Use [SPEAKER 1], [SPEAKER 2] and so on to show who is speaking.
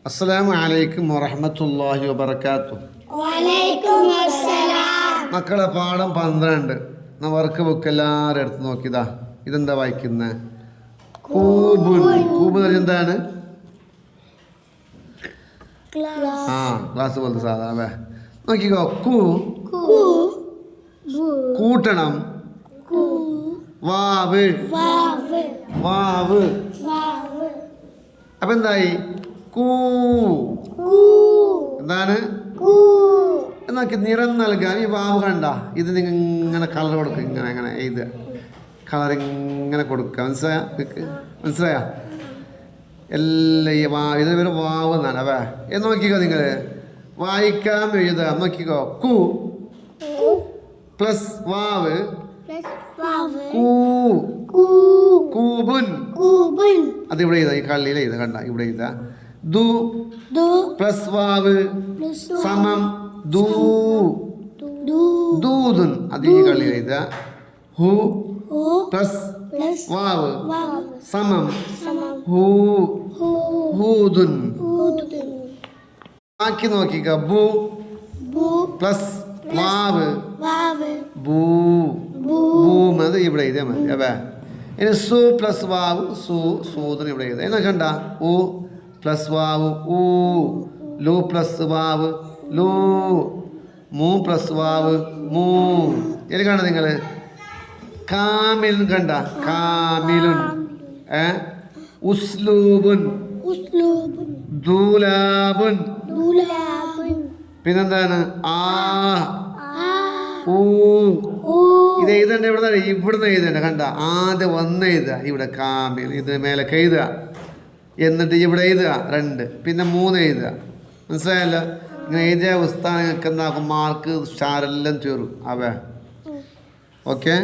[SPEAKER 1] അസ്സലാമു അലൈക്കും വറഹ്മത്തുള്ളാഹി വബറകാതുഹു. മക്കളെ പാഠം 12 വർക്ക് ബുക്ക് എല്ലാവരും എടുത്ത് നോക്കിയതാ. ഇതെന്താ വായിക്കുന്നത്? കൂബുൻ. കൂബ് എന്താണ്? ഗ്ലാസ് പോലത്തെ സാധാരണ നോക്കിക്കോ. കൂട്ടണം. വാവ് വാവ്. അപ്പൊ എന്തായി? കൂ. എന്താണ്? നോക്കി നിറം നൽകാൻ ഈ വാവ് കണ്ട. ഇത് നിങ്ങൾ ഇങ്ങനെ കളർ കൊടുക്കുക. ഇങ്ങനെ ഇത് കളർ ഇങ്ങനെ കൊടുക്കുക. മനസ്സിലായ എല്ലാം ഈ ഇത് ഒരു വാവ് എന്നാണ്. അവ നോക്കിക്കോ. നിങ്ങൾ വായിക്കാൻ എഴുതാം. നോക്കിക്കോ. കു പ്ലസ് വാവ് കൂബുൻ. അതിവിടെ എഴുതാ. ഈ കള്ളിയിൽ എഴുതാ. കണ്ട ഇവിടെ എഴുതാ. ദു പ്ലസ് വാവ് സമം ദൂ ദൂദുൻ. അത് ഈ കള്ളിയിൽ എഴുതാ. ഹു പ്ലസ് വാവ് സമം ഹൂ ഹൂദുൻ. ബാക്കി നോക്കിക്ക. ബു പ്ലസ് വാവ് ബൂ ബൂം. അത് ഇവിടെ എഴുതിയാൽ മതി. അവ ഇനി സു പ്ലസ് വാവ് സൂദന് ഇവിടെ എഴുതാം. എന്നാ കണ്ട. ഉ പ്ലസ് വാവ് ഊ. ലു പ്ലസ് വാവ് ലൂ. മൂ പ്ലസ് വാവ് മൂ. ഇത് കണ്ട നിങ്ങൾ. കാമിലുൻ കണ്ട. കാമിലുൻ. ഉസ്ലൂബുൻ ദൂലാബുൻ. പിന്നെന്താണ്? ആ ഊ. ഇത് എഴുതണ്ട. ഇവിടുന്ന് എഴുതണ്ട. കണ്ട. ആദ്യം വന്ന് എഴുതുക. ഇവിടെ കാമിൽ. ഇത് മേലൊക്കെ എഴുതുക. എന്നിട്ട് ഇവിടെ എഴുതുക 2. പിന്നെ 3 എഴുതുക. മനസ്സിലായല്ലോ? ഇങ്ങനെ എഴുതിയ പുസ്തകം നിങ്ങൾക്ക് എന്താക്കും? മാർക്ക് സ്റ്റാറെല്ലാം ചേരും. അവ ഓക്കെ.